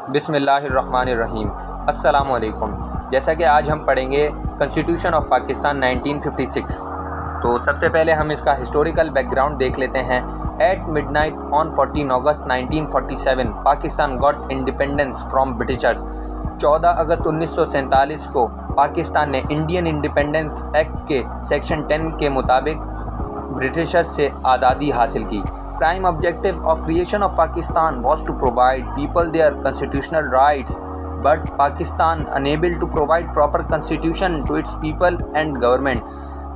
बिस्मिल्लाहिर्रहमानिर्रहीम। अस्सलाम वालेकुम। जैसा कि आज हम पढ़ेंगे कॉन्स्टिट्यूशन ऑफ पाकिस्तान 1956। तो सबसे पहले हम इसका हिस्टोरिकल बैकग्राउंड देख लेते हैं। At midnight on 14 August 1947 Pakistan got independence from britishers. 14 अगस्त 1947 को पाकिस्तान ने इंडियन इंडिपेंडेंस एक्ट के सेक्शन 10 के मुताबिक ब्रिटिशर्स से आज़ादी हासिल की। Prime objective of creation of Pakistan was to provide people their constitutional rights, but Pakistan unable to provide proper constitution to its people and government.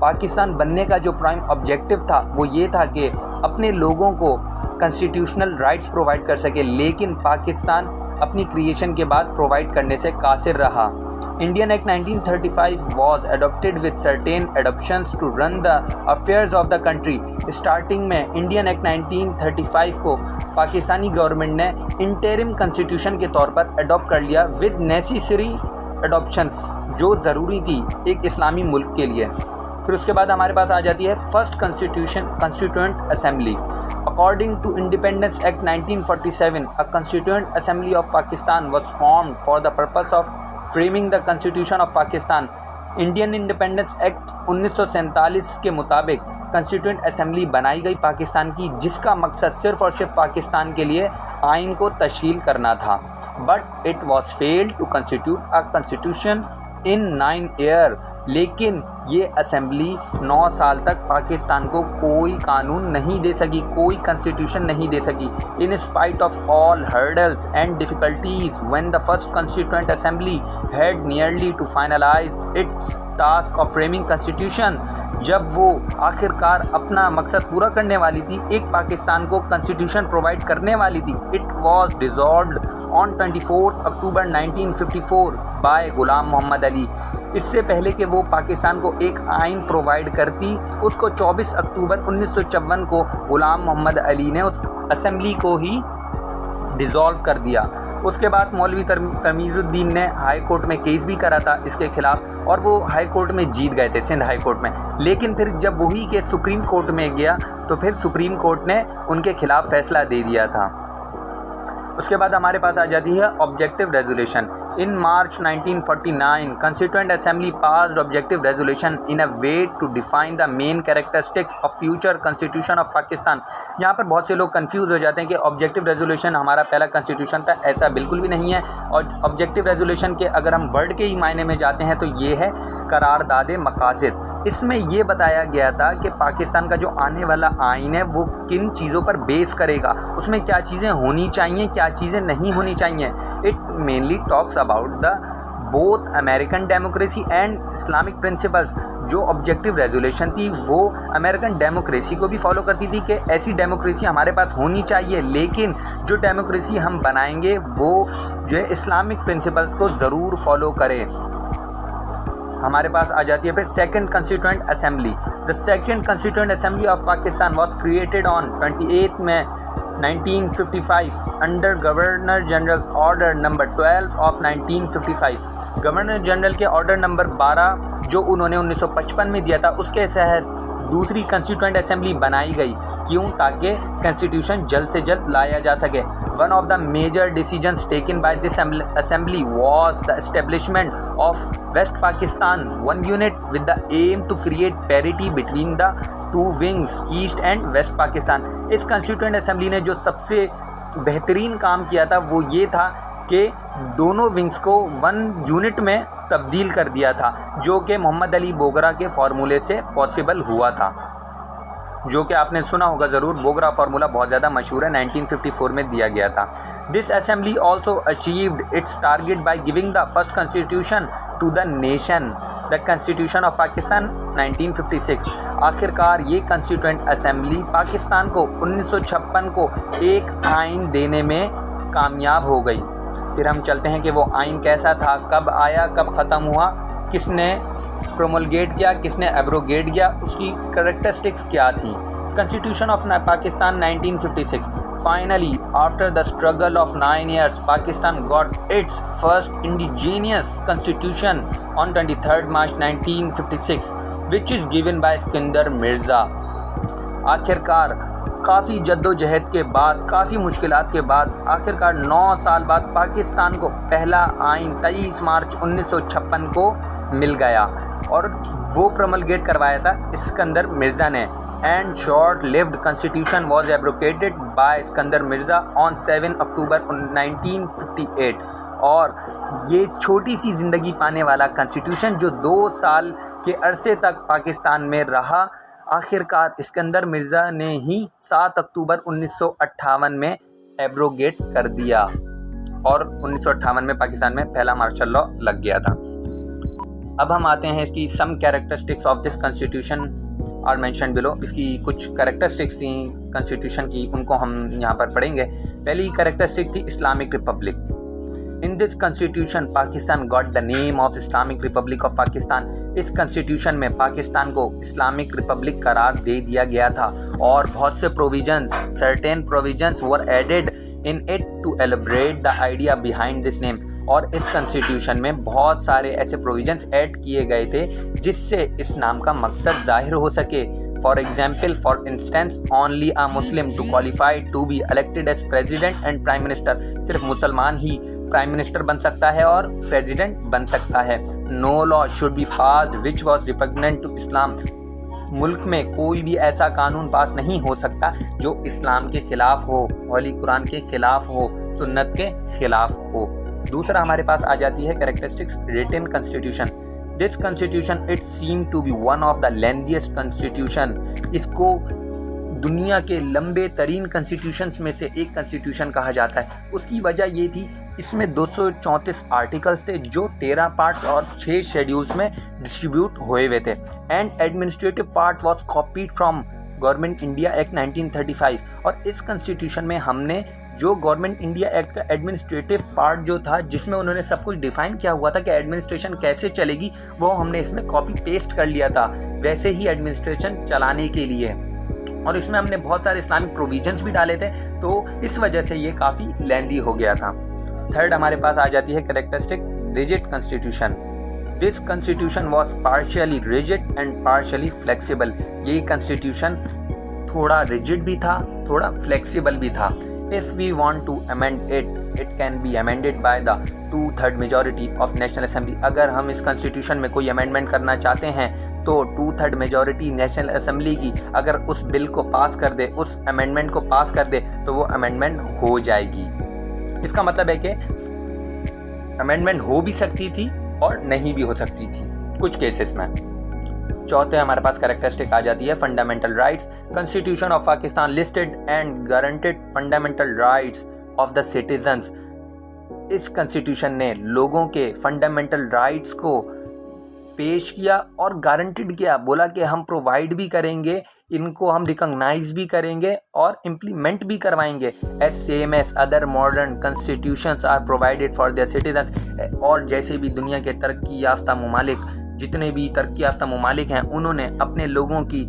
Pakistan बनने का जो प्राइम ऑब्जेक्टिव था वो ये था कि अपने लोगों को कॉन्स्टिट्यूशनल राइट्स प्रोवाइड कर सके, लेकिन पाकिस्तान अपनी क्रिएशन के बाद प्रोवाइड करने से कासिर रहा। Indian act 1935 was adopted with certain adoptions to run the affairs of the country. Starting में इंडियन एक्ट 1935 को पाकिस्तानी गवर्नमेंट ने इंटरिम कॉन्स्टिट्यूशन के तौर पर अडॉप्ट कर लिया विद नेसेसरी अडॉप्शंस, जो ज़रूरी थी एक इस्लामी मुल्क के लिए। फिर उसके बाद हमारे पास आ जाती है first constituent assembly. According to Independence Act 1947, a Constituent Assembly of Pakistan was formed for the purpose of framing the Constitution of Pakistan. Indian independence act 1947 के मुताबिक कंस्टिट्यूएंट असेंबली बनाई गई पाकिस्तान की, जिसका मकसद सिर्फ़ और सिर्फ पाकिस्तान के लिए आइन को तश्कील करना था। But it was failed to constitute a constitution in 9 year. लेकिन ये असेंबली 9 साल तक पाकिस्तान को कोई कानून नहीं दे सकी, कोई कॉन्स्टिट्यूशन नहीं दे सकी। In spite of all hurdles and difficulties when the first constituent assembly had nearly to finalise its task of framing constitution, जब वो आखिरकार अपना मकसद पूरा करने वाली थी, एक पाकिस्तान को कॉन्स्टिट्यूशन प्रोवाइड करने वाली थी, it was dissolved on 24 October 1954 by Ghulam Mohammad Ali. इससे पहले कि वो पाकिस्तान को एक आइन प्रोवाइड करती, उसको 24 अक्टूबर 1954 को गुलाम मोहम्मद अली ने उस असेंबली को ही डिज़ोल्व कर दिया। उसके बाद मौलवी तमीज़ुद्दीन ने हाई कोर्ट में केस भी करा था इसके ख़िलाफ़, और वो हाई कोर्ट में जीत गए थे, सिंध हाई कोर्ट में। लेकिन फिर जब वही केस सुप्रीम कोर्ट में गया तो फिर सुप्रीम कोर्ट ने उनके ख़िलाफ़ फ़ैसला दे दिया था। उसके बाद हमारे पास आ जाती है objective resolution. In March 1949 constituent assembly passed objective resolution in a way to define the main characteristics of future constitution of Pakistan. यहाँ पर बहुत से लोग कंफ्यूज हो जाते हैं कि ऑब्जेक्टिव रेजोल्यूशन हमारा पहला कॉन्स्टिट्यूशन था, ऐसा बिल्कुल भी नहीं है। और ऑब्जेक्टिव रेजोल्यूशन के अगर हम वर्ड के ही मायने में जाते हैं तो ये है करारदाद मकासद। इसमें यह बताया गया था कि पाकिस्तान का जो आने वाला आइन है वो किन चीज़ों पर बेस करेगा, उसमें क्या चीज़ें होनी चाहिए, क्या चीज़ें नहीं होनी चाहिए। It mainly talks about the both American democracy and Islamic principles. जो ऑब्जेक्टिव रेजोल्यूशन थी वो अमेरिकन डेमोक्रेसी को भी फॉलो करती थी कि ऐसी डेमोक्रेसी हमारे पास होनी चाहिए, लेकिन जो डेमोक्रेसी हम बनाएंगे वो जो है इस्लामिक प्रिंसिपल्स को ज़रूर फॉलो करे। हमारे पास आ जाती है फिर second constituent assembly. The second constituent assembly of Pakistan was created on 28 May 1955 under governor general order number 12 of 1955। Governor general के ऑर्डर नंबर 12 जो उन्होंने 1955 में दिया था, उसके तहत दूसरी कॉन्स्टिट्यूएंट असेंबली बनाई गई। क्यों? ताकि कॉन्स्टिट्यूशन जल्द से जल्द लाया जा सके। One of the major decisions taken by this assembly was the establishment of west Pakistan one unit with the aim to create parity between the two wings east and west Pakistan. इस कॉन्स्टिट्यूएंट असेंबली ने जो सबसे बेहतरीन काम किया था वो ये था कि दोनों विंग्स को वन यूनिट में तब्दील कर दिया था, जो कि मोहम्मद अली बोगरा के फार्मूले से पॉसिबल हुआ था, जो कि आपने सुना होगा ज़रूर। बोगरा फार्मूला बहुत ज़्यादा मशहूर है, 1954 में दिया गया था। This assembly also achieved its target by giving the first constitution to the nation, the constitution of Pakistan 1956। आखिरकार ये कॉन्स्टिट्यूएंट असेंबली पाकिस्तान को 1956 को एक आइन देने में कामयाब हो गई। फिर हम चलते हैं कि वो आइन कैसा था, कब आया, कब ख़त्म हुआ, किसने प्रोमलगेट किया, किसने एब्रोगेट किया, उसकी कैरेक्टरिस्टिक्स क्या थी। Constitution of Pakistan 1956। Finally after the struggle of 9 years Pakistan got its first indigenous constitution on 23 March 1956 which is given by Sikandar Mirza. आखिरकार काफ़ी जद्दोजहद के बाद, काफ़ी मुश्किलात के बाद आखिरकार 9 साल बाद पाकिस्तान को पहला आइन 23 मार्च 1956 को मिल गया और वो प्रमलगेट करवाया था सिकंदर मिर्ज़ा ने। And short lived constitution was abrogated by Sikandar Mirza on 7 October 1958। और ये छोटी सी ज़िंदगी पाने वाला कॉन्स्टिट्यूशन जो 2 साल के अरसे तक पाकिस्तान में रहा, आखिरकार सिकंदर मिर्ज़ा ने ही 7 अक्टूबर 1958 में एब्रोगेट कर दिया और 1958 में पाकिस्तान में पहला मार्शल लॉ लग गया था। अब हम आते हैं इसकी some characteristics of this constitution are mention below. इसकी कुछ कैरेक्टरिस्टिक्स थी कॉन्स्टिट्यूशन की, उनको हम यहाँ पर पढ़ेंगे। पहली कैरेक्टरिस्टिक थी Islamic Republic. In this constitution Pakistan got the name of Islamic Republic of Pakistan. इस कॉन्स्टिट्यूशन में पाकिस्तान को इस्लामिक रिपब्लिक करार दे दिया गया था और बहुत से provisions, certain provisions were added in it to elaborate the idea behind this name. और इस कॉन्स्टिट्यूशन में बहुत सारे ऐसे प्रोविजंस ऐड किए गए थे जिससे इस नाम का मकसद जाहिर हो सके। For example, for instance, only a Muslim to qualify to be elected as president and prime minister. सिर्फ मुसलमान ही प्राइम मिनिस्टर बन सकता है और प्रेजिडेंट बन सकता है। No law should be passed which was repugnant to Islam. मुल्क में कोई भी ऐसा कानून पास नहीं हो सकता जो इस्लाम के खिलाफ हो, होली कुरान के खिलाफ हो, सुन्नत के खिलाफ हो। दूसरा हमारे पास आ जाती है characteristics written constitution. This constitution it seem to be one of the lengthiest constitution. इसको दुनिया के लंबे तरीन कॉन्स्टिट्यूशंस में से एक कॉन्स्टिट्यूशन कहा जाता है। उसकी वजह ये थी, इसमें 234 आर्टिकल्स थे जो 13 पार्ट्स और 6 शेड्यूल्स में डिस्ट्रीब्यूट हुए हुए थे। And administrative part was copied from government India act 1935। और इस कॉन्स्टिट्यूशन में हमने जो गवर्नमेंट इंडिया एक्ट का एडमिनिस्ट्रेटिव पार्ट जो था, जिसमें उन्होंने सब कुछ डिफाइन किया हुआ था कि एडमिनिस्ट्रेशन कैसे चलेगी, वो हमने इसमें कॉपी पेस्ट कर लिया था वैसे ही एडमिनिस्ट्रेशन चलाने के लिए। और इसमें हमने बहुत सारे इस्लामिक प्रोविजंस भी डाले थे, तो इस वजह से ये काफ़ी लेंदी हो गया था। थर्ड हमारे पास आ जाती है characteristic rigid constitution. This constitution was partially rigid and partially flexible. ये कॉन्स्टिट्यूशन थोड़ा रिजिड भी था, थोड़ा फ्लेक्सिबल भी था। If we want to amend it, it can be amended by the 2/3 majority of National Assembly। अगर हम इस कॉन्स्टिट्यूशन में कोई अमेंडमेंट करना चाहते हैं तो 2/3 मेजॉरिटी नेशनल असेंबली की अगर उस बिल को पास कर दे, उस अमेंडमेंट को पास कर दे, तो वो अमेंडमेंट हो जाएगी। इसका मतलब है कि अमेंडमेंट हो भी सकती थी और नहीं भी हो सकती थी कुछ केसेस में। चौथे हमारे पास कैरेक्टरिस्टिक आ जाती है fundamental rights. Constitution of Pakistan listed and guaranteed fundamental rights of the citizens. इस कॉन्स्टिट्यूशन ने लोगों के फंडामेंटल राइट्स को पेश किया और गारंटेड किया, बोला कि हम प्रोवाइड भी करेंगे, इनको हम रिकॉग्नाइज भी करेंगे और इम्प्लीमेंट भी करवाएंगे as same as other modern constitutions are provided for their citizens. और जैसे भी दुनिया के तरक्की याफ्ता ममालिक, जितने भी तरक्की याफ्ता ममालिक हैं, उन्होंने अपने लोगों की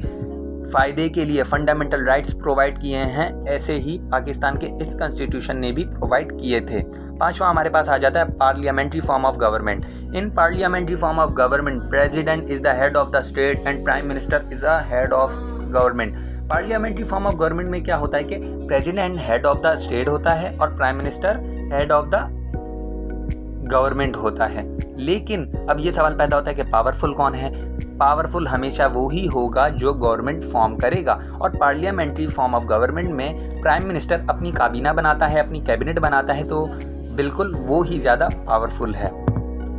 फ़ायदे के लिए फंडामेंटल राइट्स प्रोवाइड किए हैं, ऐसे ही पाकिस्तान के इस कॉन्स्टिट्यूशन ने भी प्रोवाइड किए थे। पांचवा हमारे पास आ जाता है parliamentary form of government. In parliamentary form of government president is the head of the state and prime minister is a head of government. Parliamentary form of government में क्या होता है कि president head of the state होता है और prime minister head of the government होता है। लेकिन अब ये सवाल पैदा होता है कि पावरफुल कौन है? पावरफुल हमेशा वो ही होगा जो गवर्नमेंट फॉर्म करेगा। और पार्लियामेंट्री फॉर्म ऑफ गवर्नमेंट में प्राइम मिनिस्टर अपनी काबीना बनाता है, अपनी कैबिनेट बनाता है, तो बिल्कुल वो ही ज़्यादा पावरफुल है।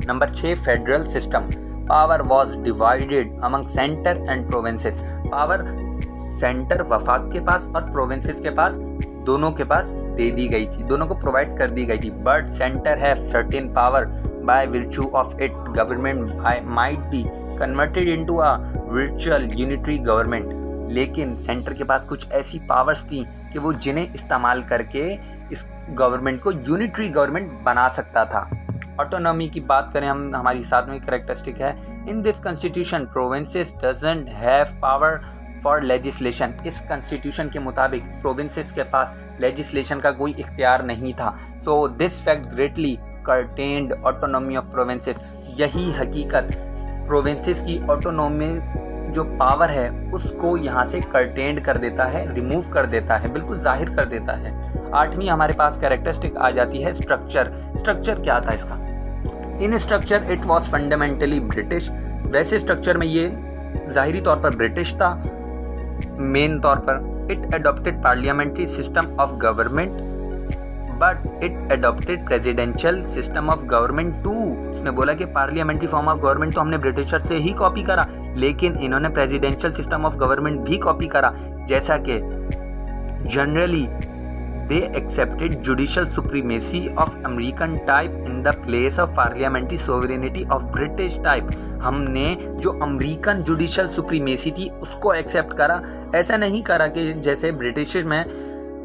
Number 6 federal system. Power was divided among centre and provinces. Power centre वफाक के पास और प्रोविंसेस के पास, दोनों के पास दे दी गई थी, दोनों को प्रोवाइड कर दी गई थी। But centre have certain power bye विर्चू of it government might be converted into a virtual unitary government. लेकिन सेंटर के पास कुछ ऐसी पावर्स थी कि वो जिन्हें इस्तेमाल करके इस गवर्नमेंट को यूनिटरी गवर्नमेंट बना सकता था। ऑटोनॉमी की बात करें हम, हमारी 7वीं कैरेक्टरिस्टिक है, in this constitution provinces doesn't have power for legislation. इस कॉन्स्टिट्यूशन के मुताबिक प्रोविंसेस के पास लेजिस्लेशन का कोई इख्तियार नहीं था। So this fact greatly curtailed autonomy of provinces. यही हकीकत प्रोविंसेस की ऑटोनॉमी जो पावर है उसको यहाँ से कर्टेंड कर देता है, रिमूव कर देता है, बिल्कुल जाहिर कर देता है। 8वीं हमारे पास कैरेक्टरिस्टिक आ जाती है स्ट्रक्चर। स्ट्रक्चर क्या था इसका? इन structure it was fundamentally British. वैसे स्ट्रक्चर में ये ज़ाहिरी तौर पर ब्रिटिश था। मेन तौर पर it adopted parliamentary system of government but it adopted presidential system of government too. उसने बोला कि पार्लियामेंट्री फॉर्म ऑफ गवर्नमेंट तो हमने ब्रिटिशर से ही कॉपी करा, लेकिन इन्होंने प्रेसिडेंशियल सिस्टम ऑफ गवर्नमेंट भी कॉपी करा। जैसा कि generally they accepted judicial supremacy of American type in the place of parliamentary sovereignty of British type. हमने जो अमेरिकन जुडिशियल सुप्रीमेसी थी उसको एक्सेप्ट करा। ऐसा नहीं करा कि जैसे ब्रिटिश में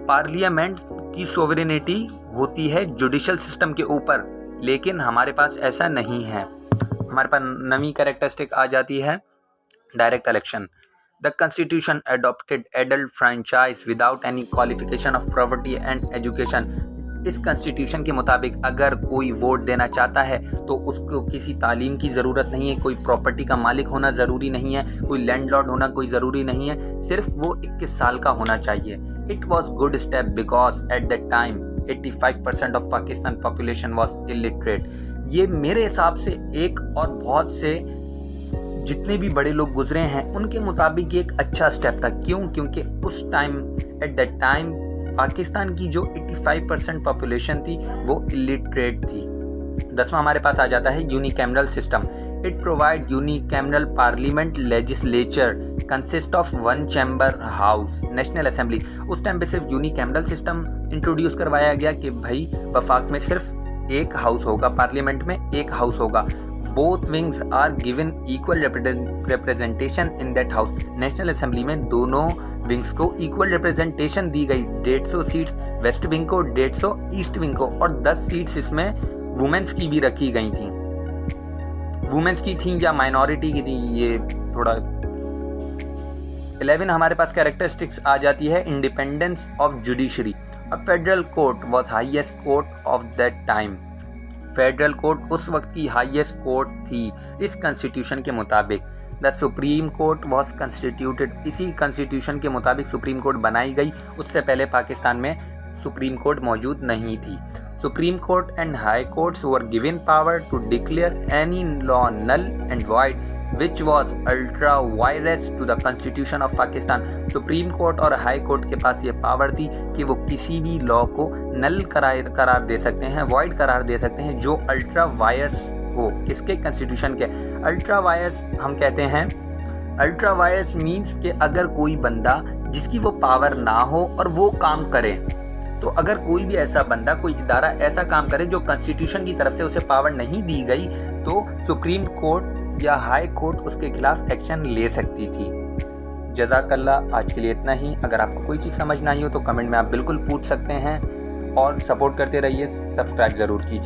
पार्लियामेंट की सोवरेनिटी होती है जुडिशियल सिस्टम के ऊपर, लेकिन हमारे पास ऐसा नहीं है। हमारे पास 9वीं कैरेक्टरिस्टिक आ जाती है direct election. The constitution adopted adult franchise without any qualification of property and education. इस कॉन्स्टिट्यूशन के मुताबिक अगर कोई वोट देना चाहता है तो उसको किसी तालीम की ज़रूरत नहीं है, कोई प्रॉपर्टी का मालिक होना ज़रूरी नहीं है, कोई लैंडलॉर्ड होना कोई ज़रूरी नहीं है, सिर्फ वो 21 साल का होना चाहिए। It was good step because at that time 85% of Pakistan population was illiterate। ये मेरे हिसाब से एक और बहुत से जितने भी बड़े लोग गुजरे हैं उनके मुताबिक एक अच्छा स्टेप था। क्यों? क्योंकि उस time at that time Pakistan की जो 85% पॉपुलेशन थी वो इलिटरेट थी। 10वां हमारे पास आ जाता है unicameral system. It provide unicameral parliament legislature consist of 1 chamber house national assembly. उस टाइम पे सिर्फ यूनिकैमरल सिस्टम इंट्रोड्यूस करवाया गया कि भाई वफाक में सिर्फ एक हाउस होगा, पार्लियामेंट में एक हाउस होगा। Both wings are given equal representation in that house. National assembly में दोनों विंग्स को इक्वल रिप्रेजेंटेशन दी गई। 150 सीट्स वेस्ट विंग को, 150 ईस्ट विंग को, और 10 सीट्स इसमें वुमेन्स की भी रखी गई थी। वुमेन्स की थी या माइनॉरिटी की थी, ये थोड़ा। 11 हमारे पास कैरेक्टरिस्टिक्स आ जाती है independence of judiciary. A federal court was highest court of that time. Federal court उस वक्त की हाईएस्ट कोर्ट थी इस कॉन्स्टिट्यूशन के मुताबिक। The supreme court was constituted. इसी कॉन्स्टिट्यूशन के मुताबिक सुप्रीम कोर्ट बनाई गई। उससे पहले पाकिस्तान में सुप्रीम कोर्ट मौजूद नहीं थी। Supreme court and high courts were given power to declare any law null and void which was ultra vires to the constitution of Pakistan. Supreme court और हाई कोर्ट के पास ये पावर थी कि वो किसी भी लॉ को नल करार दे सकते हैं, वाइड करार दे सकते हैं जो अल्ट्रा वायरस हो। इसके कॉन्स्टिट्यूशन के अल्ट्रा वायरस हम कहते हैं, अल्ट्रा वायरस मीन्स कि अगर कोई बंदा जिसकी वो पावर ना हो और वो काम करे, तो अगर कोई भी ऐसा बंदा, कोई इदारा ऐसा काम करे जो कॉन्स्टिट्यूशन की तरफ से उसे पावर नहीं दी गई, तो सुप्रीम कोर्ट या हाई कोर्ट उसके खिलाफ एक्शन ले सकती थी। जज़ाकल्लाह। आज के लिए इतना ही। अगर आपको कोई चीज़ समझ ना आई हो तो कमेंट में आप बिल्कुल पूछ सकते हैं, और सपोर्ट करते रहिए, सब्सक्राइब ज़रूर कीजिए।